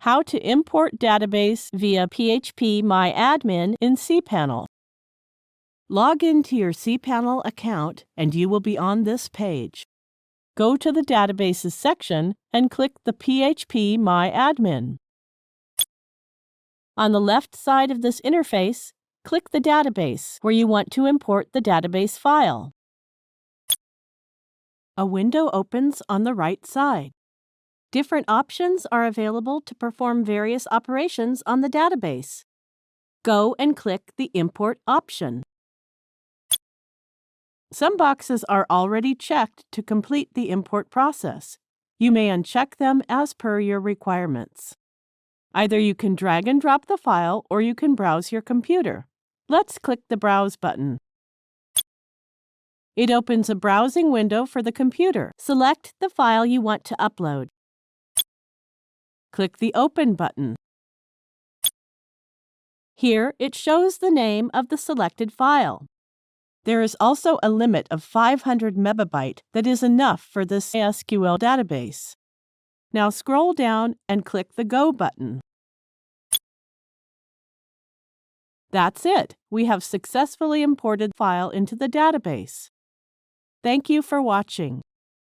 How to import database via phpMyAdmin in cPanel. Log into your cPanel account and you will be on this page. Go to the Databases section and click the phpMyAdmin. On the left side of this interface, click the database where you want to import the database file. A window opens on the right side. Different options are available to perform various operations on the database. Go and click the Import option. Some boxes are already checked to complete the import process. You may uncheck them as per your requirements. Either you can drag and drop the file or you can browse your computer. Let's click the Browse button. It opens a browsing window for the computer. Select the file you want to upload. Click the Open button. Here, it shows the name of the selected file. There is also a limit of 500 megabyte that is enough for this SQL database. Now scroll down and click the Go button. That's it. We have successfully imported the file into the database. Thank you for watching.